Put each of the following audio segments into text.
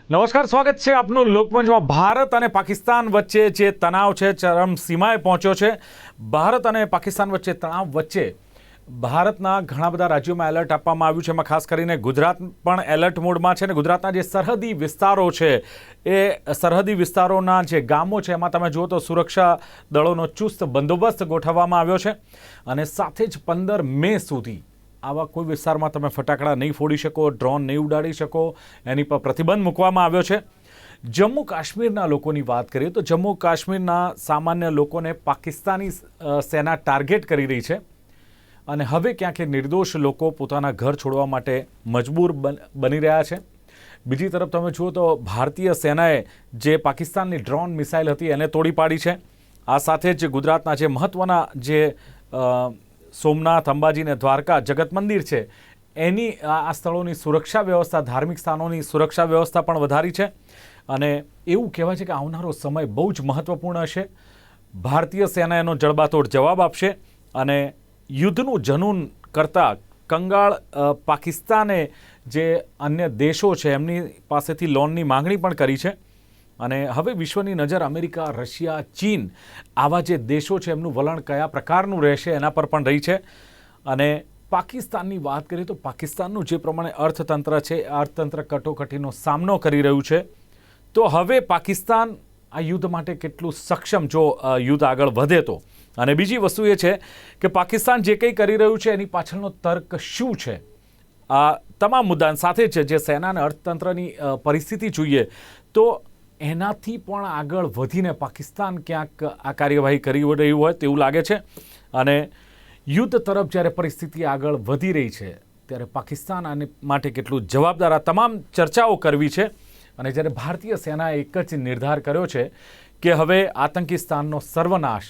નમસ્કાર, સ્વાગત છે આપનું લોકમંચમાં। ભારત અને પાકિસ્તાન વચ્ચે જે તણાવ છે ચરમ સીમાએ પહોંચ્યો છે। ભારત અને પાકિસ્તાન વચ્ચે તણાવ વચ્ચે ભારતના ઘણા બધા રાજ્યોમાં એલર્ટ આપવામાં આવ્યું છે। એમાં ખાસ કરીને ગુજરાત પણ એલર્ટ મોડમાં છે અને ગુજરાતના જે સરહદી વિસ્તારો છે એ સરહદી વિસ્તારોના જે ગામો છે એમાં તમે જુઓ તો સુરક્ષા દળોનો ચુસ્ત બંદોબસ્ત ગોઠવવામાં આવ્યો છે અને સાથે જ 15 મે સુધી આવા કોઈ વિસ્તારમાં તમે ફટાકડા નહીં ફોડી શકો, ડ્રોન નહીં ઉડાડી શકો, એની પર પ્રતિબંધ મૂકવામાં આવ્યો છે। જમ્મુ કાશ્મીરના લોકોની વાત કરીએ તો જમ્મુ કાશ્મીરના સામાન્ય લોકોને પાકિસ્તાની સેના ટાર્ગેટ કરી રહી છે અને હવે ક્યાંક નિર્દોષ લોકો પોતાના ઘર છોડવા માટે મજબૂર બની રહ્યા છે। બીજી તરફ તમે જુઓ તો ભારતીય સેનાએ જે પાકિસ્તાનની ડ્રોન મિસાઇલ હતી એને તોડી પાડી છે। આ સાથે જ ગુજરાતના જે મહત્ત્વના જે સોમનાથ, અંબાજી ને દ્વારકા જગત મંદિર છે એની આ સ્થળોની સુરક્ષા વ્યવસ્થા, ધાર્મિક સ્થાનોની સુરક્ષા વ્યવસ્થા પણ વધારી છે અને એવું કહેવાય છે કે આવનારો સમય બહુ જ મહત્ત્વપૂર્ણ હશે। ભારતીય સેના એનો જડબાતોડ જવાબ આપશે અને યુદ્ધનું જનૂન કરતાં કંગાળ પાકિસ્તાને જે અન્ય દેશો છે એમની પાસેથી લોનની માંગણી પણ કરી છે અને હવે વિશ્વની નજર અમેરિકા, રશિયા, ચીન આવા જે દેશો છે એમનું વલણ કયા પ્રકારનું રહેશે એના પર પણ રહી છે। અને પાકિસ્તાનની વાત કરીએ તો પાકિસ્તાનનું જે પ્રમાણે અર્થતંત્ર છે અર્થતંત્ર કટોકટીનો સામનો કરી રહ્યું છે તો હવે પાકિસ્તાન આ યુદ્ધ માટે કેટલું સક્ષમ જો યુદ્ધ આગળ વધે તો। અને બીજી વસ્તુ એ છે કે પાકિસ્તાન જે કંઈ કરી રહ્યું છે એની પાછળનો તર્ક શું છે, આ તમામ મુદ્દા સાથે છે જે સેના અને અર્થતંત્રની પરિસ્થિતિ જોઈએ તો એનાથી પણ આગળ વધીને પાકિસ્તાન ક્યાંક આ કાર્યવાહી કરી રહ્યું હોય તેવું લાગે છે અને યુદ્ધ તરફ જ્યારે પરિસ્થિતિ આગળ વધી રહી છે ત્યારે પાકિસ્તાન આને માટે કેટલું જવાબદાર, આ તમામ ચર્ચાઓ કરવી છે। અને જ્યારે ભારતીય સેનાએ એક જ નિર્ધાર કર્યો છે કે હવે આતંકિસ્તાનનો સર્વનાશ,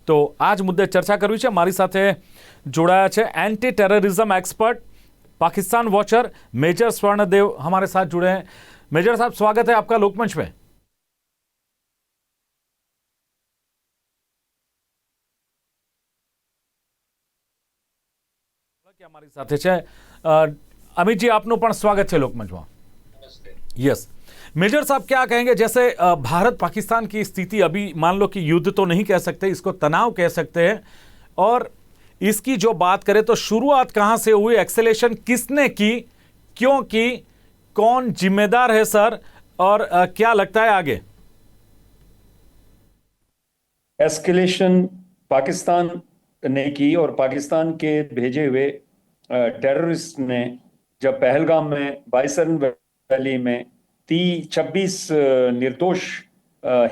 તો આ જ મુદ્દે ચર્ચા કરવી છે। મારી સાથે જોડાયા છે anti terrorism expert, Pakistan watcher major Swarndev हमारे साथ जुड़े हैं। मेजर साहब, स्वागत है आपका लोकमंच में। हमारी साथ है अमित जी, आपનું પણ સ્વાગત છે લોકમંચમાં। यस मेजर साहब, क्या कहेंगे जैसे भारत पाकिस्तान की स्थिति अभी मान लो कि युद्ध तो नहीं कह सकते, इसको तनाव कह सकते हैं, और इसकी जो बात करें तो शुरुआत कहां से हुई, एक्सेलेशन किसने की, क्यों की, कौन जिम्मेदार है सर, और क्या लगता है आगे? एस्केलेशन पाकिस्तान ने की और पाकिस्तान के भेजे हुए टेररिस्ट ने जब पहलगाम में बाइसन वैली में 26 निर्दोष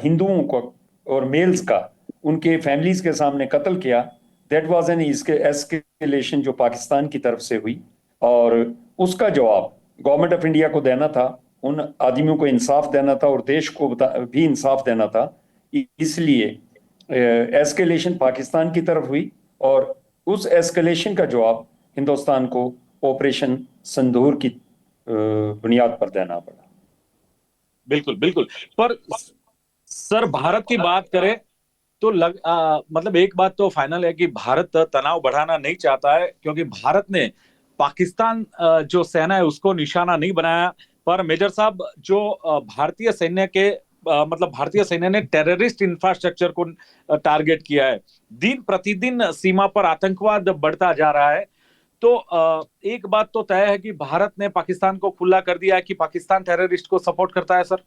हिंदुओं को और मेल्स का उनके फैमिलीज के सामने कत्ल किया, दैट वाज एन एस्केलेशन जो पाकिस्तान की तरफ से हुई और उसका जवाब गवर्नमेंट ऑफ इंडिया को देना था, उन आदमियों को इंसाफ देना था और देश को भी इंसाफ देना था। इसलिए एस्केलेशन पाकिस्तान की तरफ हुई और उस एस्केलेशन का जवाब हिंदुस्तान को ऑपरेशन सिंदूर की बुनियाद पर देना पड़ा। बिल्कुल बिल्कुल, पर सर भारत की बात करें तो मतलब एक बात तो फाइनल है कि भारत तनाव बढ़ाना नहीं चाहता है, क्योंकि भारत ने पाकिस्तान जो सेना है उसको निशाना नहीं बनाया। पर मेजर साहब, जो भारतीय सैन्य के मतलब भारतीय सैन्य ने टेररिस्ट इंफ्रास्ट्रक्चर को टारगेट किया है। दिन प्रतिदिन सीमा पर आतंकवाद बढ़ता जा रहा है, तो एक बात तो तय है कि भारत ने पाकिस्तान को खुला कर दिया है कि पाकिस्तान टेररिस्ट को सपोर्ट करता है। सर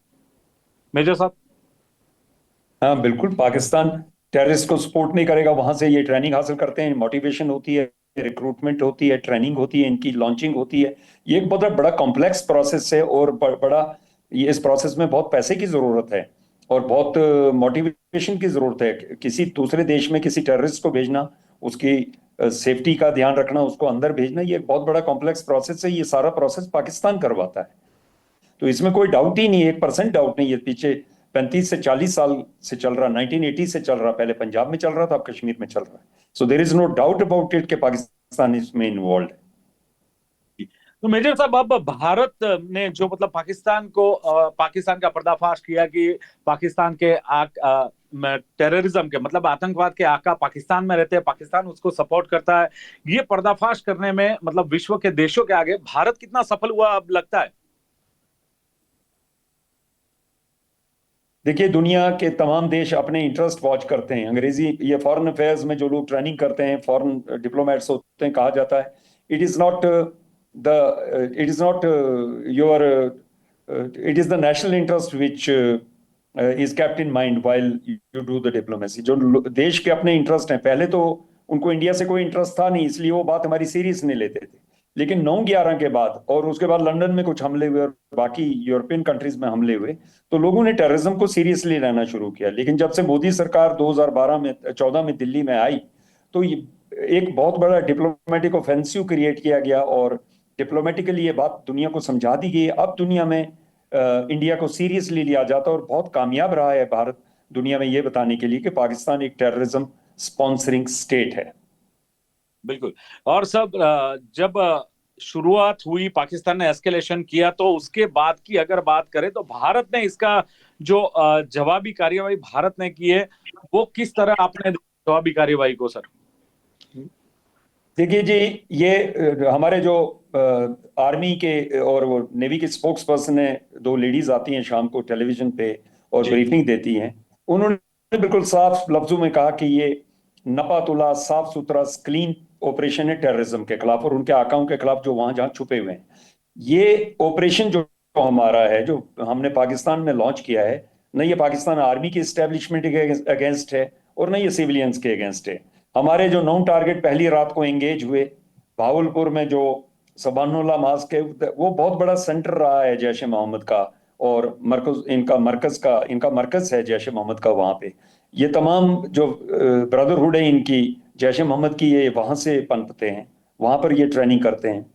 मेजर साहब। हाँ बिल्कुल, पाकिस्तान टेररिस्ट को सपोर्ट नहीं करेगा। वहां से ये ट्रेनिंग हासिल करते हैं, मोटिवेशन होती है, रिक्रूटमेंट होती है, ट्रेनिंग होती है, इनकी लॉन्चिंग होती है। ये एक बहुत बड़ा कॉम्प्लेक्स प्रोसेस है और बड़ा ये इस प्रोसेस में बहुत पैसे की जरूरत है और बहुत मोटिवेशन की जरूरत है। किसी दूसरे देश में किसी टेररिस्ट को भेजना, उसकी सेफ्टी का ध्यान रखना, उसको अंदर भेजना, ये एक बहुत बड़ा कॉम्प्लेक्स प्रोसेस है। ये सारा प्रोसेस पाकिस्तान करवाता है, तो इसमें कोई डाउट ही नहीं है, 1% डाउट नहीं है। पीछे 35 से 40 साल से चल रहा, 1980 से चल रहा, पहले पंजाब में चल रहा था, अब कश्मीर में चल रहा है। So there is no doubt about it कि पाकिस्तान इसमें इन्वॉल्व है। तो मेजर साहब, अब भारत ने जो मतलब पाकिस्तान का पर्दाफाश किया कि पाकिस्तान के टेररिज्म के मतलब आतंकवाद के आका पाकिस्तान में रहते हैं, पाकिस्तान उसको सपोर्ट करता है, ये पर्दाफाश करने में मतलब विश्व के देशों के आगे भारत कितना सफल हुआ अब लगता है? देखिए, दुनिया के तमाम देश अपने इंटरेस्ट वॉच करते हैं। अंग्रेजी ये फॉरेन अफेयर्स में जो लोग ट्रेनिंग करते हैं, फॉरेन डिप्लोमेट्स होते हैं, कहा जाता है it is not the it is not your it is the national interest which is kept in mind while you do the diplomacy. जो देश के अपने इंटरेस्ट हैं, पहले तो उनको इंडिया से कोई इंटरेस्ट था नहीं, इसलिए वो बात हमारी सीरियस नहीं लेते थे। लेकिन 9/11 के बाद और उसके बाद लंदन में कुछ हमले हुए और बाकी यूरोपियन कंट्रीज में हमले हुए, तो लोगों ने टेररिज्म को सीरियसली लेना शुरू किया। लेकिन जब से मोदी सरकार 2012 में 14 में दिल्ली में आई, तो ये एक बहुत बड़ा डिप्लोमेटिक ऑफेंसिव क्रिएट किया गया और डिप्लोमेटिकली ये बात दुनिया को समझा दी गई। अब दुनिया में इंडिया को सीरियसली लिया जाता है और बहुत कामयाब रहा है भारत दुनिया में ये बताने के लिए कि पाकिस्तान एक टेररिज्म स्पॉन्सरिंग स्टेट है। बिल्कुल। और सब जब शुरुआत हुई, पाकिस्तान ने एस्केलेशन किया, तो उसके बाद की अगर बात करें तो भारत ने इसका जो जवाबी कार्यवाही भारत ने की है, वो किस तरह आपने जवाबी कार्यवाही को सर? देखिए जी, ये हमारे जो आर्मी के और वो नेवी के स्पोक्स पर्सन है, दो लेडीज आती हैं शाम को टेलीविजन पे और जी। ब्रीफिंग देती हैं। उन्होंने बिल्कुल साफ लफ्जों में कहा कि ये नपातुला साफ सुथरा क्लीन ऑपरेशन है टेररिज्म के खिलाफ और उनके आकाओं के खिलाफ जो वहां जहां छुपे हुए हैं। ये ऑपरेशन जो हमारा है, जो हमने पाकिस्तान में लॉन्च किया है, न ये पाकिस्तान आर्मी की एस्टेब्लिशमेंट के अगेंस्ट है और न ये सिविलियंस के अगेंस्ट है। हमारे जो 9 टारगेट पहली रात को एंगेज हुए, भावलपुर में जो सबानुल्लाह मास्क है, वो बहुत बड़ा सेंटर रहा है जैश ए मोहम्मद का, और इनका मरकज है जैश ए मोहम्मद का वहां पे। ये तमाम जो ब्रदरहुड है इनकी, जैश ए मोहम्मद की, ये वहां से पनपते हैं, वहां पर ये ट्रेनिंग करते हैं,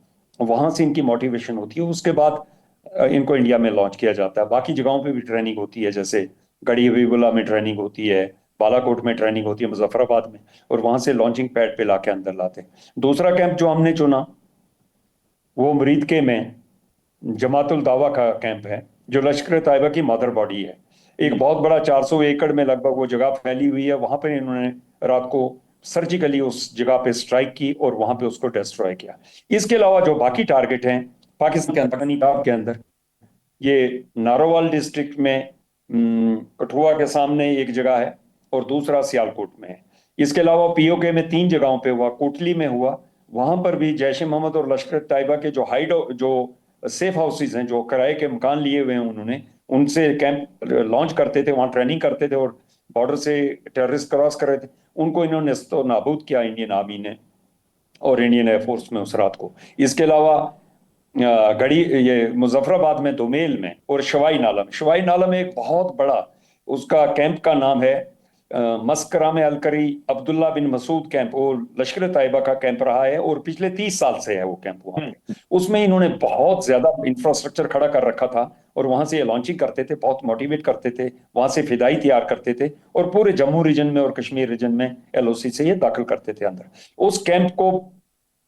वहां से इनकी मोटिवेशन होती है। उसके बाद इनको इंडिया में लॉन्च किया जाता है। बाकी जगहों पे भी ट्रेनिंग होती है, जैसे गढ़ी हबीबुल्ला में ट्रेनिंग होती है, बालाकोट में ट्रेनिंग होती है, मुजफ्फराबाद में, और वहां से लॉन्चिंग पैड पे लाके अंदर लाते हैं। दूसरा कैंप जो हमने चुना वो मरीदके में जमातुल दावा का कैंप है, जो लश्कर तैयबा की मदर बॉडी है। एक बहुत बड़ा 400 एकड़ में लगभग वो जगह फैली हुई है। वहां पर इन्होंने रात को सर्जिकली उस जगह पे स्ट्राइक की और वहां पे उसको डिस्ट्रॉय किया। इसके अलावा जो बाकी टारगेट हैं पाकिस्तान के अंदर, पनीताब के अंदर, ये नारोवाल डिस्ट्रिक्ट में कठुआ के सामने एक जगह है और दूसरा सियालकोट में है। इसके अलावा पीओके में 3 जगहों पे हुआ, कोटली में हुआ, वहां पर भी जैश ए मोहम्मद और लश्कर तैयबा के जो सेफ हाउसेज हैं, जो किराए के मकान लिए हुए हैं उन्होंने, उनसे कैंप लॉन्च करते थे, वहां ट्रेनिंग करते थे और बॉर्डर से टेररिस्ट क्रॉस कर रहे थे, उनको इन्होंने तो नाबूद किया इंडियन आर्मी ने और इंडियन एयरफोर्स में उस रात को। इसके अलावा गढ़ी ये मुजफ्फराबाद में दोमेल में और शवाई नाला में एक बहुत बड़ा, उसका कैंप का नाम है मस्करा में अलकरी अब्दुल्ला बिन मसूद कैंप। वो लश्कर तैयबा का कैंप रहा है और पिछले 30 साल से है वो कैंप वहां पे। उसमें इन्होंने बहुत ज्यादा इंफ्रास्ट्रक्चर खड़ा कर रखा था और वहां से ये लॉन्चिंग करते थे, बहुत मोटिवेट करते थे, वहां से फिदाई तैयार करते थे और पूरे जम्मू रीजन में और कश्मीर रीजन में एलओसी से ये दाखिल करते थे अंदर। उस कैंप को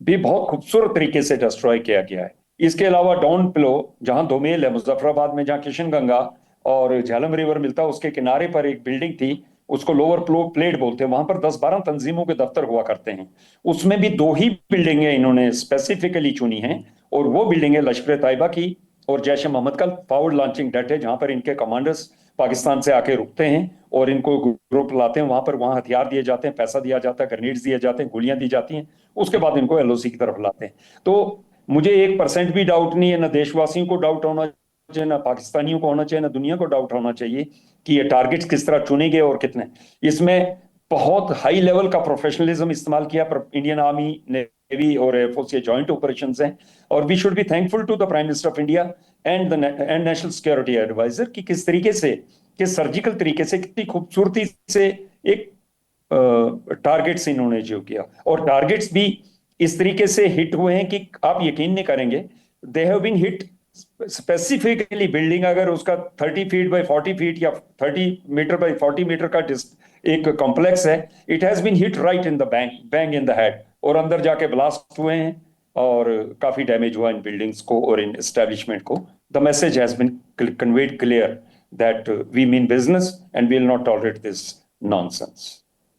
भी बहुत खूबसूरत तरीके से डिस्ट्रॉय किया गया है। इसके अलावा डॉन प्लो, जहां दोमेल है मुजफ्फराबाद में, जहां किशन गंगा और झेलम रिवर मिलता है, उसके किनारे पर एक बिल्डिंग थी, उसको लोअर प्लेट बोलते हैं। वहां पर 10-12 तंजीमों के दफ्तर हुआ करते हैं। उसमें भी 2 ही बिल्डिंगें इन्होंने स्पेसिफिकली चुनी हैं और वो बिल्डिंग है लश्कर तैयबा की और जैश ए मोहम्मद का फॉरवर्ड लॉन्चिंग डेट है, जहां पर इनके कमांडर्स पाकिस्तान से आके रुकते हैं और इनको ग्रुप लाते हैं। वहां हथियार दिए जाते हैं, पैसा दिया जाता है, ग्रेनेड्स दिए जाते हैं, गोलियां दी जाती हैं। उसके बाद इनको एलओसी की तरफ लाते हैं। तो मुझे 1% भी डाउट नहीं है, ना देशवासियों को डाउट होना चाहिए, ना पाकिस्तानियों को होना चाहिए, ना दुनिया को डाउट होना चाहिए कि ये टारगेट्स किस तरह चुने गए और कितने। इसमें बहुत हाई लेवल का प्रोफेशनलिज्म इस्तेमाल किया इंडियन आर्मी, नेवी और एयरफोर्स, ये जॉइंट ऑपरेशंस हैं। और we should be thankful to the prime minister of India and national security adviser कि किस तरीके से, किस सर्जिकल तरीके से, कितनी खूबसूरती से एक टारगेट्स इन्होंने जो किया, और टारगेट्स भी इस तरीके से हिट हुए हैं कि आप यकीन नहीं करेंगे। They have been hit specifically. Building अगर उसका 30 फीट बाय 40 फीट या 30 मीटर बाय 40 मीटर का एक कॉम्प्लेक्स है, it has been hit right in the bang in the head, और अंदर जाके ब्लास्ट हुए हैं और काफी डैमेज हुआ इन बिल्डिंग्स को और इन एस्टेब्लिशमेंट को। The message has been conveyed clear that we mean business and we will not tolerate this nonsense.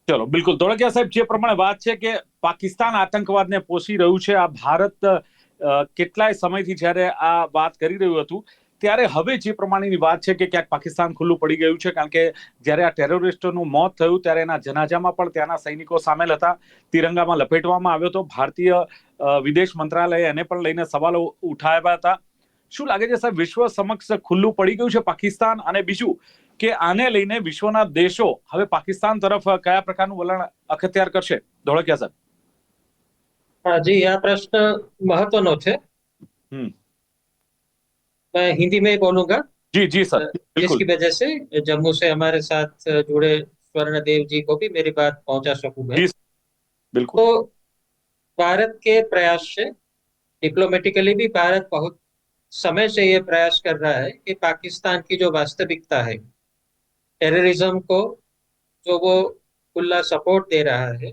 ચલો બિલકુલ ધોળકિયા સાહેબ, જે પ્રમાણે વાત છે કે પાકિસ્તાન આતંકવાદને પોષી રહ્યું છે, આ ભારત કેટલાય સમયથી જ્યારે આ વાત કરી રહ્યું હતું ત્યારે હવે જે પ્રમાણેની વાત છે કે ક્યાંક પાકિસ્તાન ખુલ્લું પડી ગયું છે, કારણ કે જ્યારે આ ટેરરિસ્ટોનું મોત થયું ત્યારે એના જનાજામાં પણ ત્યાંના સૈનિકો સામેલ હતા, તિરંગામાં લપેટવામાં આવ્યો હતો, ભારતીય વિદેશ મંત્રાલયે એને પણ લઈને સવાલો ઉઠાવ્યા હતા. શું લાગે છે સાહેબ, વિશ્વ સમક્ષ ખુલ્લું પડી ગયું છે પાકિસ્તાન? અને બીજું કે આને લઈને વિશ્વના દેશો હવે પાકિસ્તાન તરફ કયા પ્રકારનું વલણ અખત્યાર કરશે? ધોળકિયા સાહેબ. हाँ जी, यह प्रश्न महत्वનો છે। हम्म। मैं हिंदी में ही बोलूंगा, जी जी सर, बिल्कुल। जिसकी वजह से जम्मू से हमारे साथ जुड़े स्वर्ण देव जी को भी मेरी बात पहुंचा सकूं मैं। जी बिल्कुल। तो भारत के प्रयास से डिप्लोमेटिकली भी भारत बहुत समय से ये प्रयास कर रहा है कि पाकिस्तान की जो वास्तविकता है, टेररिज्म को जो वो खुला सपोर्ट दे रहा है,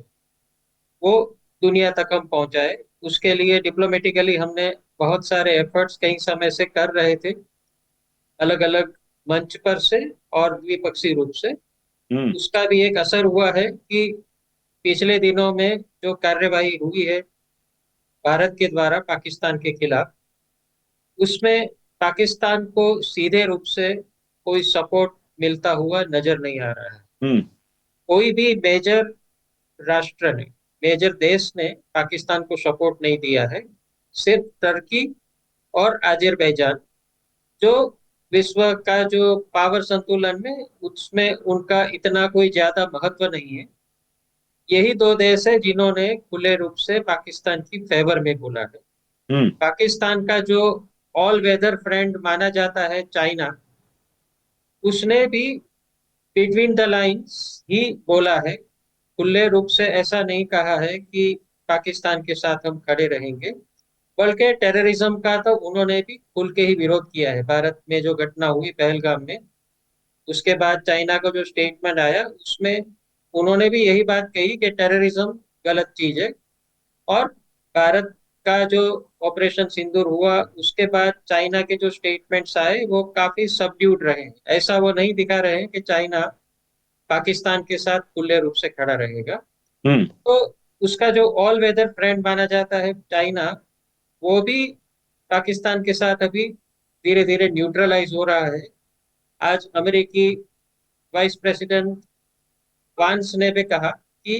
वो दुनिया तक हम पहुंचाए। उसके लिए डिप्लोमेटिकली हमने बहुत सारे एफर्ट्स कई समय से कर रहे थे, अलग अलग मंच पर से और द्विपक्षीय रूप से। उसका भी एक असर हुआ है कि पिछले दिनों में जो कार्यवाही हुई है भारत के द्वारा पाकिस्तान के खिलाफ, उसमें पाकिस्तान को सीधे रूप से कोई सपोर्ट मिलता हुआ नजर नहीं आ रहा है। कोई भी मेजर राष्ट्र ने, मेजर देश ने पाकिस्तान को सपोर्ट नहीं दिया है। सिर्फ टर्की और अजरबैजान, जो विश्व का जो पावर संतुलन में उसमें उनका इतना कोई ज्यादा महत्व नहीं है, यही दो देश है जिन्होंने खुले रूप से पाकिस्तान की फेवर में बोला है। पाकिस्तान का जो ऑल वेदर फ्रेंड माना जाता है चाइना, उसने भी बिटवीन द लाइंस ही बोला है, खुले रूप से ऐसा नहीं कहा है कि पाकिस्तान के साथ हम खड़े रहेंगे, बल्कि टेररिज्म का तो उन्होंने भी खुल के ही विरोध किया है। भारत में जो घटना हुई पहलगाम में, उसके बाद चाइना का जो स्टेटमेंट आया, उसमें उन्होंने भी यही बात कही कि टेररिज्म गलत चीज है। और भारत का जो ऑपरेशन सिंदूर हुआ, उसके बाद चाइना के जो स्टेटमेंट्स आए वो काफी सबड्यूड रहे। ऐसा वो नहीं दिखा रहे हैं कि चाइना पाकिस्तान के साथ खुले रूप से खड़ा रहेगा। तो उसका जो ऑल वेदर फ्रेंड माना जाता है चाइना, वो भी पाकिस्तान के साथ अभी धीरे धीरे न्यूट्रलाइज हो रहा है। आज अमेरिकी वाइस प्रेसिडेंट वांस ने भी कहा कि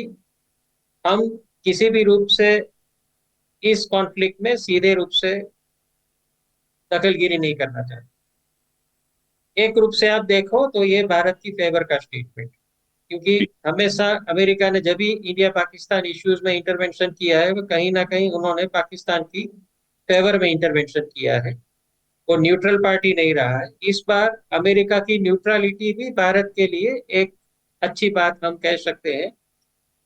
हम किसी भी रूप से इस कॉन्फ्लिक्ट में सीधे रूप से दखलगिरी नहीं करना चाहते। एक रूप से आप देखो तो ये भारत की फेवर का स्टेटमेंट, क्योंकि हमेशा अमेरिका ने जब भी इंडिया पाकिस्तान इश्यूज में इंटरवेंशन किया है, वो कहीं ना कहीं उन्होंने पाकिस्तान की फेवर में इंटरवेंशन किया है, वो न्यूट्रल पार्टी नहीं रहा है। इस बार अमेरिका की न्यूट्रलिटी भी भारत के लिए एक अच्छी बात हम कह सकते हैं।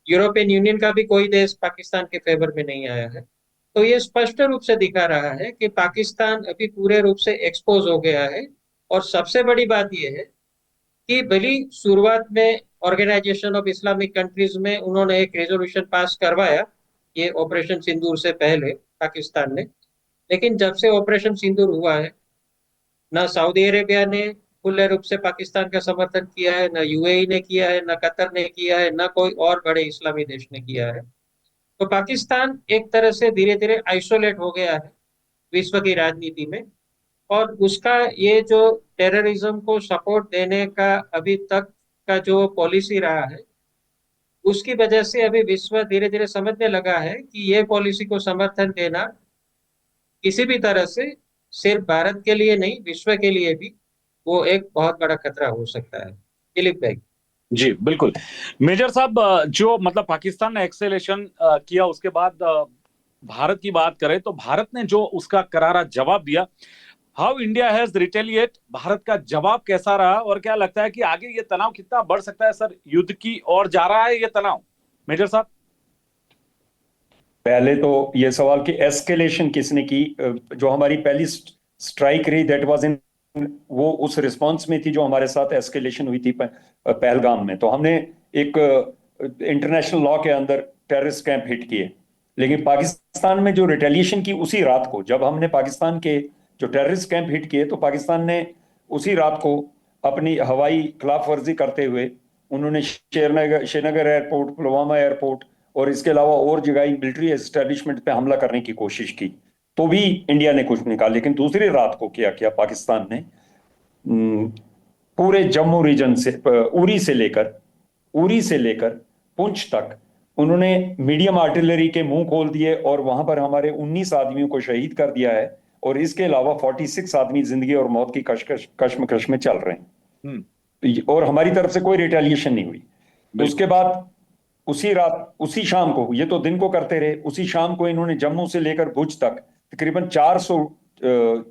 यूरोपियन यूनियन का भी कोई देश पाकिस्तान के फेवर में नहीं आया है। तो ये स्पष्ट रूप से दिखा रहा है कि पाकिस्तान अभी पूरे रूप से एक्सपोज हो गया है। और सबसे बड़ी बात यह है कि भली शुरुआत में ऑर्गेनाइजेशन ऑफ इस्लामिक कंट्रीज में उन्होंने एक रेजोल्यूशन पास करवाया, ये ऑपरेशन सिंदूर से पहले पाकिस्तान ने, लेकिन जब से ऑपरेशन सिंदूर हुआ है, ना सऊदी अरेबिया ने खुले रूप से पाकिस्तान का समर्थन किया है, ना यूएई ने किया है, ना कतर ने किया है, ना कोई और बड़े इस्लामी देश ने किया है। तो पाकिस्तान एक तरह से धीरे धीरे आइसोलेट हो गया है विश्व की राजनीति में। और उसका ये जो टेररिज्म को सपोर्ट देने का अभी तक का जो पॉलिसी रहा है, उसकी वजह से अभी विश्व धीरे धीरे समझने लगा है कि ये पॉलिसी को समर्थन देना किसी भी तरह से सिर्फ भारत के लिए नहीं, विश्व के लिए भी वो एक बहुत बड़ा खतरा हो सकता है। दिलीप भाई। जी बिल्कुल। मेजर साहब, जो मतलब पाकिस्तान ने एक्सेलेशन किया, उसके बाद भारत की बात करें तो भारत ने जो उसका करारा जवाब दिया, how India has retaliate, Bharat का जवाब कैसा रहा? और क्या लगता है कि आगे ये तनाव कितना बढ़ सकता है सर? युद्ध की ओर जा रहा है ये तनाव, मेजर साहब? पहले तो ये सवाल कि एस्केलेशन किसने की, जो हमारी पहली स्ट्राइक रही दैट वाज इन, वो उस रिस्पांस में थी जो हमारे साथ एस्केलेशन हुई थी पहलगाम में। तो हमने एक इंटरनेशनल लॉ के अंदर टेररिस्ट कैंप हिट किए, लेकिन पाकिस्तान में जो रिटेलिएशन की उसी रात को, जब हमने पाकिस्तान के जो टेररिस्ट कैंप हिट किए, तो पाकिस्तान ने उसी रात को अपनी हवाई खिलाफ वर्जी करते हुए उन्होंने श्रीनगर एयरपोर्ट, पुलवामा एयरपोर्ट और इसके अलावा और जगह मिलिट्री एस्टेब्लिशमेंट पे हमला करने की कोशिश की। तो भी इंडिया ने कुछ नहीं कहा। लेकिन दूसरी रात को क्या किया पाकिस्तान ने, पूरे जम्मू रीजन से, उरी से लेकर पुंछ तक उन्होंने मीडियम आर्टिलरी के मुंह खोल दिए और वहां पर हमारे 19 आदमियों को शहीद कर दिया है। और इसके अलावा 46 आदमी जिंदगी और मौत की कश्मकश में चल रहे हैं। और हमारी तरफ से कोई रिटेलिएशन नहीं हुई। उसके बाद उसी रात, उसी शाम को, ये तो दिन को करते रहे, उसी शाम को इन्होंने जम्मू से लेकर भुज तक तकरीबन 400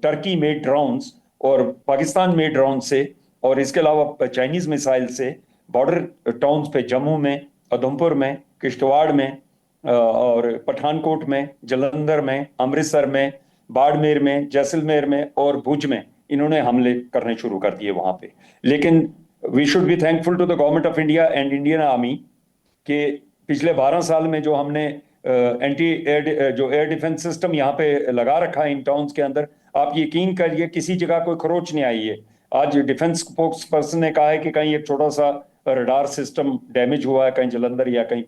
टर्की मेड ड्रोन्स और पाकिस्तान मेड ड्रोन से, और इसके अलावा चाइनीज मिसाइल से बॉर्डर टाउन्स पे, जम्मू में, उधमपुर में, किश्तवाड़ में, और पठानकोट में, जलंधर में, अमृतसर में, बाड़मेर में, जैसलमेर में और भुज में इन्होंने हमले करने शुरू कर दिए वहां पे। लेकिन we should be thankful to the government of India and Indian army कि पिछले 12 साल में जो हमने एयर डिफेंस सिस्टम यहाँ पे लगा रखा है इन टाउन्स के अंदर, आप यकीन करिए किसी जगह कोई खरोच नहीं आई है। आज डिफेंस स्पोक्स पर्सन ने कहा है कि कहीं एक छोटा सा रडार सिस्टम डैमेज हुआ है कहीं जलंधर या कहीं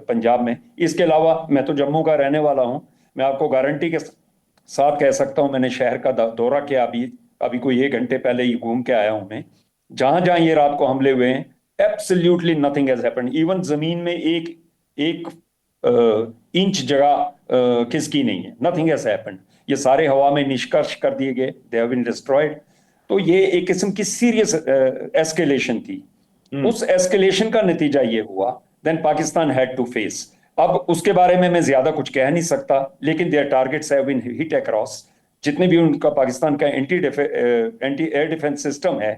पंजाब में। इसके अलावा मैं तो जम्मू का रहने वाला हूं, मैं आपको गारंटी के साथ कह सकता हूं, मैंने शहर का दौरा किया अभी कोई 1 घंटे पहले ही घूम के आया हूं मैं। जहां जहां ये रात को हमले हुए हैं, absolutely nothing has happened. Even जमीन में एक इंच जगह खिसकी नहीं है। Nothing has happened. ये सारे हवा में निष्कर्ष कर दिए गए, दे हैव बीन डिस्ट्रॉयड। तो ये एक किस्म की सीरियस एस्केलेशन थी। उस एस्केलेशन का नतीजा ये हुआ, then Pakistan had to face. अब उसके बारे में मैं ज्यादा कुछ कह नहीं सकता, लेकिन their targets have been hit across. जितने भी उनका पाकिस्तान का एंटी एयर डिफेंस सिस्टम है,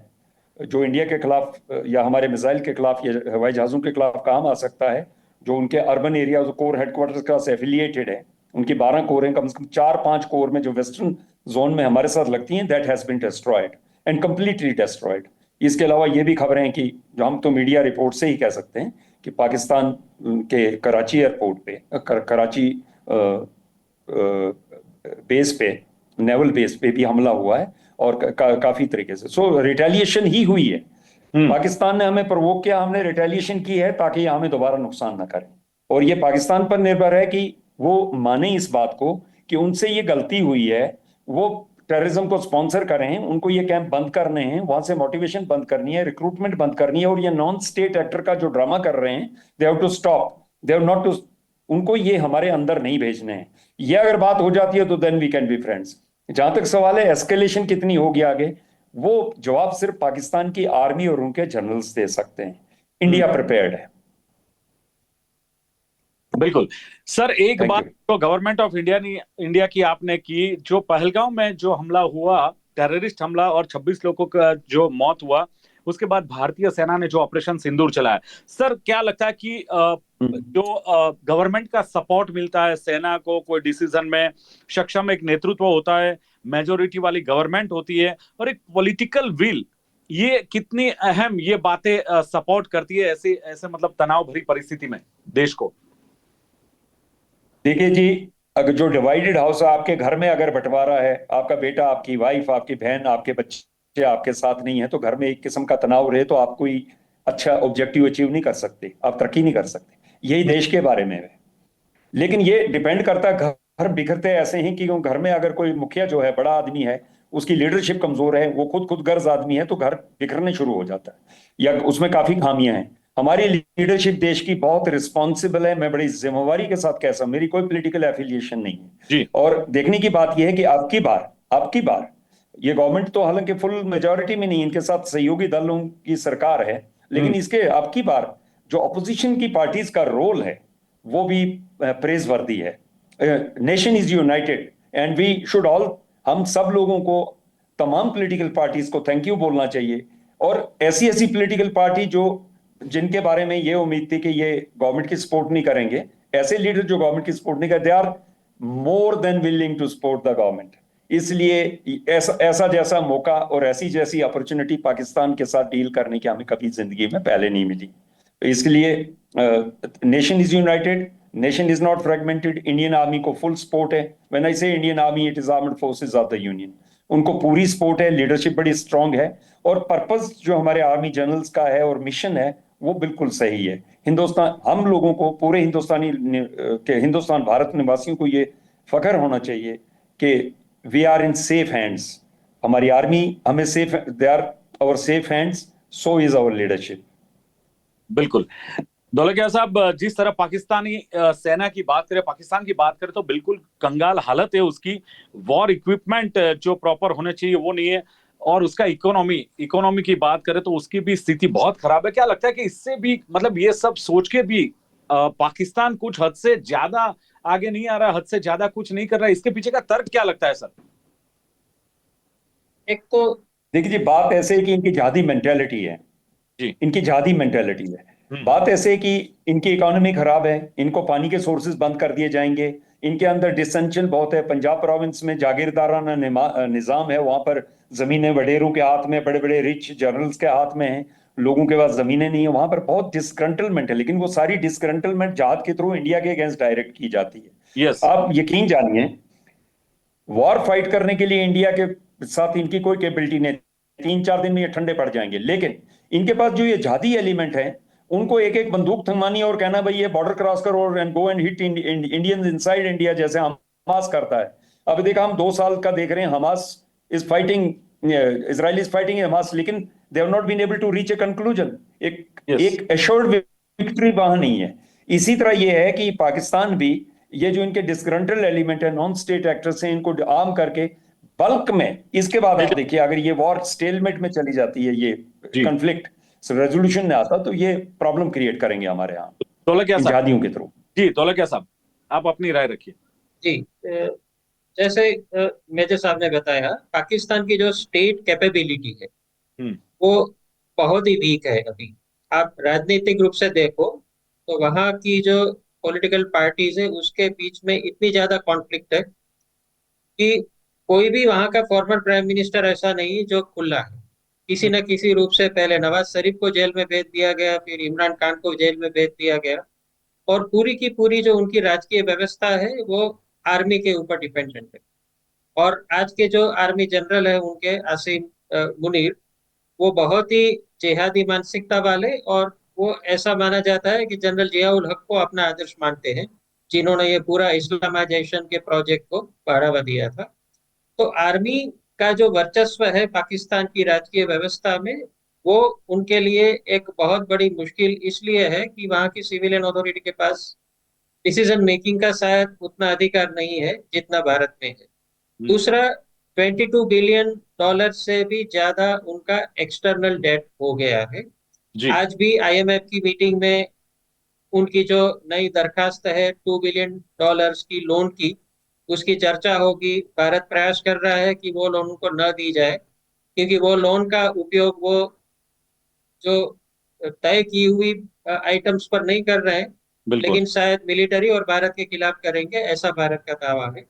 जो इंडिया के खिलाफ या हमारे मिसाइल के खिलाफ या हवाई जहाजों के खिलाफ काम आ सकता है, जो उनके अर्बन एरिया कोर हेडक्वार्टर्स का से एफिलिएटेड है, उनकी 12 कोर हैं, कम से कम 4-5 कोर में जो वेस्टर्न जोन में हमारे साथ लगती हैं, that has been destroyed and completely destroyed. इसके अलावा ये भी खबरें हैं कि जो हम तो मीडिया रिपोर्ट से ही कह सकते हैं कि पाकिस्तान के कराची एयरपोर्ट पे, कराची बेस पे, नेवल बेस पे भी हमला हुआ है और काफी तरीके से। सो रिटेलिएशन ही हुई है। पाकिस्तान ने हमें प्रवोक किया, हमने रिटेलिएशन की है ताकि हमें दोबारा नुकसान ना करें। और ये पाकिस्तान पर निर्भर है कि वो माने इस बात को कि उनसे ये गलती हुई है, वो टेररिज्म को स्पॉन्सर करें, उनको ये कैंप बंद करने हैं, वहां से मोटिवेशन बंद करनी है, रिक्रूटमेंट बंद करनी है। और ये नॉन स्टेट एक्टर का जो ड्रामा कर रहे हैं, they have to stop, they have not to, उनको ये हमारे अंदर नहीं भेजने हैं। ये अगर बात हो जाती है तो then we can be friends. जहां तक सवाल है एस्केलेशन कितनी होगी आगे, वो जवाब सिर्फ पाकिस्तान की आर्मी और उनके जनरल्स दे सकते हैं। इंडिया प्रिपेयर्ड है। बिल्कुल सर, एक Thank बात you. तो गवर्नमेंट ऑफ इंडिया की आपने की, जो पहलगाम में जो हमला हुआ, टेररिस्ट हमला, और 26 लोगों का जो मौत हुआ, उसके बाद भारतीय सेना ने जो ऑपरेशन सिंदूर चलाया, सर क्या लगता है कि जो गवर्नमेंट का सपोर्ट मिलता है सेना को कोई डिसीजन में, सक्षम एक नेतृत्व होता है, मेजोरिटी वाली गवर्नमेंट होती है, और एक पॉलिटिकल विल, ये कितनी अहम ये बातें सपोर्ट करती है ऐसे ऐसे मतलब तनाव भरी परिस्थिति में देश को? देखिए जी, अगर जो डिवाइडेड हाउस है, आपके घर में अगर बंटवारा है, आपका बेटा, आपकी वाइफ, आपकी बहन, आपके बच्चे आपके साथ नहीं है, तो घर में एक किस्म का तनाव रहे तो आप कोई अच्छा ऑब्जेक्टिव अचीव नहीं कर सकते, आप तरक्की नहीं कर सकते। यही देश के बारे में है। लेकिन ये डिपेंड करता है, घर बिखरते ऐसे हैं कि घर में अगर कोई मुखिया जो है, बड़ा आदमी है, उसकी लीडरशिप कमजोर है, वो खुद गर्ज आदमी है, तो घर बिखरने शुरू हो जाता है, या उसमें काफी खामियां हैं। हमारी लीडरशिप देश की बहुत रिस्पॉन्सिबल है, मैं बड़ी जिम्मेवारी के साथ कह सकता हूं, मेरी कोई पॉलिटिकल एफिलिएशन नहीं है जी। और देखने की बात यह है कि आपकी बार ये गवर्नमेंट तो हालांकि फुल मेजॉरिटी में नहीं, इनके साथ सहयोगी दलों की सरकार है, लेकिन इसके आपकी बार जो अपोजिशन की पार्टीज का रोल है वो भी प्रेज वर्दी है। Nation is united and we should all, हम सब लोगों को, तमाम पॉलिटिकल पार्टीज को थैंक यू बोलना चाहिए। और ऐसी पॉलिटिकल पार्टी जो, जिनके बारे में ये उम्मीद थी कि ये गवर्नमेंट की सपोर्ट नहीं करेंगे, ऐसे लीडर जो गवर्नमेंट की सपोर्ट नहीं करते, they are more than willing to support the government. इसलिए ऐसा जैसा मौका और ऐसी जैसी अपॉर्चुनिटी पाकिस्तान के साथ डील करने की हमें कभी जिंदगी में पहले नहीं मिली। इसलिए nation is United, nation is not fragmented. Indian army को फुल सपोर्ट है। व्हेन आई से Indian army, it is armed forces of the union. उनको पूरी सपोर्ट है, लीडरशिप बड़ी स्ट्रांग है, और पर्पस जो हमारे आर्मी जनरल्स का है और मिशन है वो बिल्कुल सही है। हिंदुस्तान, हम लोगों को, पूरे हिंदुस्तान भारत निवासियों को ये फख्र होना चाहिए कि we are in safe hands, हमारी आर्मी हमें safe, they are our safe hands, so is our leadership. बिल्कुल। धोलकिया साहब, जिस तरह पाकिस्तानी सेना की बात करें, पाकिस्तान की बात करें, तो बिल्कुल कंगाल हालत है उसकी। वॉर इक्विपमेंट जो प्रॉपर होने चाहिए वो नहीं है, और उसका इकोनॉमी की बात करें तो उसकी भी स्थिति बहुत खराब है। क्या लगता है कि इससे भी, मतलब ये सब सोच के भी पाकिस्तान कुछ हद से ज्यादा आगे नहीं आ रहा, हद से ज्यादा कुछ नहीं कर रहा है? इसके पीछे का तर्क क्या लगता है सर? एक तो देखिए जी, बात ऐसे है कि इनकी जिहादी मेंटेलिटी है जी। इनकी जिहादी मेंटेलिटी है। बात ऐसे है कि इनकी इकोनॉमी खराब है, इनको पानी के सोर्सेज बंद कर दिए जाएंगे, इनके अंदर डिसेंशन बहुत है। पंजाब प्रोविंस में जागीरदाराना निजाम है, वहां पर जमीनें वडेरों के हाथ में, बड़े बड़े रिच जर्नल्स के हाथ में हैं, लोगों के पास जमीनें नहीं है, वहां पर बहुत डिस्ग्रंटलमेंट है। लेकिन वो सारी डिस्ग्रंटलमेंट जहाद के थ्रू इंडिया के अगेंस्ट डायरेक्ट की जाती है। यस। आप यकीन जानिए, वॉर फाइट करने के लिए इंडिया के साथ इनकी कोई कैपेबिलिटी नहीं, 3-4 दिन में ये ठंडे पड़ जाएंगे। लेकिन इनके पास जो ये जिहादी एलिमेंट है, उनको एक एक बंदूक थमानी और कहना भाई ये बॉर्डर क्रॉस करो and go and hit Indians inside India, जैसे हमास करता है। अब देखा, हम 2 साल का देख रहे हैं, Hamas is fighting, Israel is fighting Hamas, लेकिन they have not been able to reach a conclusion. एक एश्योर्ड विक्ट्री वहां नहीं है। इसी तरह ये है कि पाकिस्तान भी, ये जो इनके डिस्ग्रंटल एलिमेंट है, नॉन स्टेट एक्टर्स हैं, इनको आर्म करके बल्क में, इसके बाद आप देखिए अगर ये वॉर स्टेलमेट में चली जाती है, ये कंफ्लिक्ट रेजोल्यूशन में आता, तो ये प्रॉब्लम क्रिएट करेंगे हमारे यहाँ धोलकिया साहब, जिहादियों के थ्रू। जी धोलकिया साहब, आप अपनी राय रखिए। जी, जैसे मेजर साहब ने बताया, पाकिस्तान की जो स्टेट कैपेबिलिटी है वो बहुत ही वीक है अभी। आप राजनीतिक रूप से देखो तो वहाँ की जो पॉलिटिकल पार्टीज है उसके बीच में इतनी ज्यादा कॉन्फ्लिक्ट है कि कोई भी वहाँ का फॉर्मर प्राइम मिनिस्टर ऐसा नहीं जो खुला है। किसी न किसी रूप से पहले नवाज शरीफ को जेल में भेज दिया गया, फिर इमरान खान को जेल में भेज दिया गया, और पूरी की पूरी जो उनकी राजकीय व्यवस्था है वो आर्मी के ऊपर डिपेंडेंट है। और आज के जो आर्मी जनरल है उनके आसिम मुनीर, वो बहुत ही जिहादी मानसिकता वाले, और वो ऐसा माना जाता है कि जनरल जियाउल हक को अपना आदर्श मानते हैं, जिन्होंने ये पूरा इस्लामाइजेशन के प्रोजेक्ट को बढ़ावा दिया था। तो आर्मी का जो वर्चस्व है पाकिस्तान की राजकीय व्यवस्था में, वो उनके लिए एक बहुत बड़ी मुश्किल इसलिए है कि वहाँ की सिविलियन अथॉरिटी के पास डिसीजन मेकिंग का शायद उतना अधिकार नहीं है जितना भारत में है। दूसरा, 22 बिलियन डॉलर से भी ज्यादा उनका एक्सटर्नल डेट हो गया है। आज भी आईएमएफ की मीटिंग में उनकी जो नई दरखास्त है 2 बिलियन डॉलर्स की लोन की, उसकी चर्चा होगी। भारत प्रयास कर रहा है कि वो लोन उनको न दी जाए, क्योंकि वो लोन का उपयोग वो जो तय की हुई आइटम्स पर नहीं कर रहे हैं, लेकिन शायद मिलिट्री और भारत के खिलाफ करेंगे, ऐसा भारत का दावा है।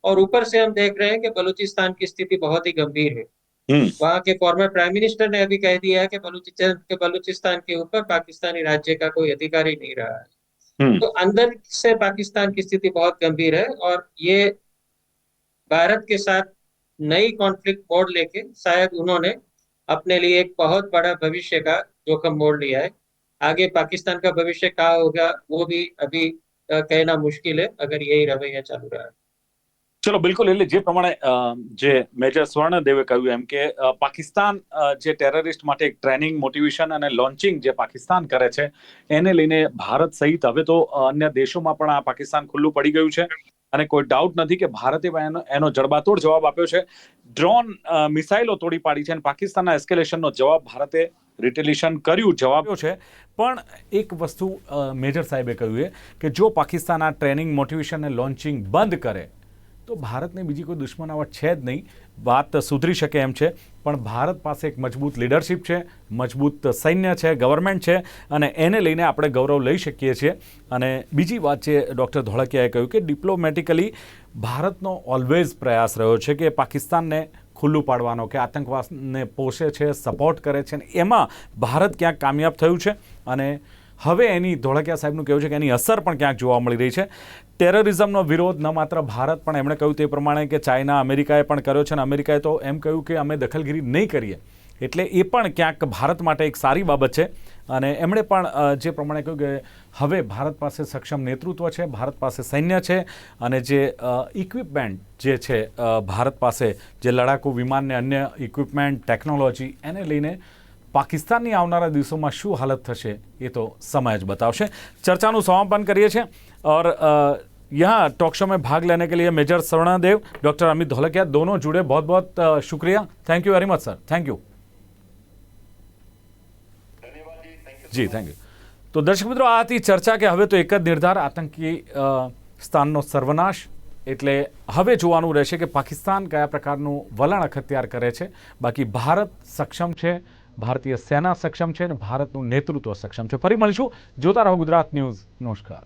और ऊपर से हम देख रहे हैं कि बलूचिस्तान की स्थिति बहुत ही गंभीर है। वहाँ के फॉर्मर प्राइम मिनिस्टर ने अभी कह दिया है कि बलूचिस्तान के ऊपर पाकिस्तानी राज्य का कोई अधिकार ही नहीं रहा है। तो अंदर से पाकिस्तान की स्थिति बहुत गंभीर है, और ये भारत के साथ नई कॉन्फ्लिक्ट मोड़ लेके शायद उन्होंने अपने लिए एक बहुत बड़ा भविष्य का जोखिम मोड़ लिया है। आगे पाकिस्तान का भविष्य क्या होगा वो भी अभी कहना मुश्किल है, अगर यही रवैया चालू रहा है। चलो बिल्कुल, એટલે જે પ્રમાણે જે મેજર સ્વર્ણદેવે કહ્યું એમ કે પાકિસ્તાન જે ટેરરિસ્ટ માટે એક ટ્રેનિંગ, મોટિવેશન અને લોન્ચિંગ જે પાકિસ્તાન કરે છે એને લઈને ભારત સહિત હવે તો અન્ય દેશોમાં પણ આ પાકિસ્તાન ખુલ્લું પડી ગયું છે, અને કોઈ ડાઉટ નથી કે ભારતે એનો જડબાતોડ જવાબ આપ્યો છે। ડ્રોન મિસાઇલો તોડી પાડી છે અને પાકિસ્તાનના એસ્કેલેશનનો જવાબ ભારતે રિટેલિએશન કર્યું, જવાબ છે। પણ એક વસ્તુ મેજર સાહેબે કહ્યું છે કે જો પાકિસ્તાન આ ટ્રેનિંગ, મોટિવેશન અને લોન્ચિંગ બંધ કરે તો ભારતને બીજી કોઈ દુશ્મનાવટ છે જ નહીં, વાત સુધરી શકે એમ છે। પણ ભારત પાસે એક મજબૂત લીડરશિપ છે, મજબૂત સૈન્ય છે, ગવર્મેન્ટ છે, અને એને લઈને આપણે ગૌરવ લઈ શકીએ છીએ। અને બીજી વાત છે, ડૉક્ટર ધોળકિયાએ કહ્યું કે ડિપ્લોમેટિકલી ભારતનો ઓલવેઝ પ્રયાસ રહ્યો છે કે પાકિસ્તાનને ખુલ્લું પાડવાનો, કે આતંકવાદને પોષે છે, સપોર્ટ કરે છે, અને એમાં ભારત ક્યાંક કામયાબ થયું છે। અને હવે એની, ધોળકિયા સાહેબનું કહેવું છે કે એની અસર પણ ક્યાંક જોવા મળી રહી છે। ટેરરિઝમનો વિરોધ ન માત્ર ભારત, પણ એમણે કહ્યું તે પ્રમાણે કે ચાઇના, અમેરિકાએ પણ કર્યો છે, અને અમેરિકાએ તો એમ કહ્યું કે અમે દખલગીરી નહીં કરીએ, એટલે એ પણ ક્યાંક ભારત માટે એક સારી બાબત છે। અને એમણે પણ જે પ્રમાણે કહ્યું કે હવે ભારત પાસે સક્ષમ નેતૃત્વ છે, ભારત પાસે સૈન્ય છે અને જે ઇક્વિપમેન્ટ જે છે ભારત પાસે, જે લડાકુ વિમાન ને અન્ય ઇક્વિપમેન્ટ ટેકનોલોજી, એને લઈને પાकिस्तान આવનારા દિવસોમાં શું હાલત થશે એ તો સમય જ बतावશે। ચર્ચાનું સમાપન કરીએ છીએ और यहाँ टॉक शो में भाग लेने के लिए मेजर स्वर्णादेव, डॉक्टर अमित धोलकिया दोनों जुड़े, बहुत बहुत शुक्रिया। Thank you very much sir, thank you ji, thank you. तो दर्शक मित्रों, आ હતી ચર્ચા કે હવે તો એક જ નિર્ધાર, આતંકી સ્થાનનો સર્વનાશ। એટલે હવે જોવાનું રહેશે કે પાકિસ્તાન કયા પ્રકારનું વલણ અખત્યાર કરે છે। બાકી ભારત સક્ષમ છે, ભારતીય સેના સક્ષમ છે અને ભારતનું નેતૃત્વ સક્ષમ છે। ફરી મળીશું, જોતા રહો ગુજરાત ન્યૂઝ। નમસ્કાર।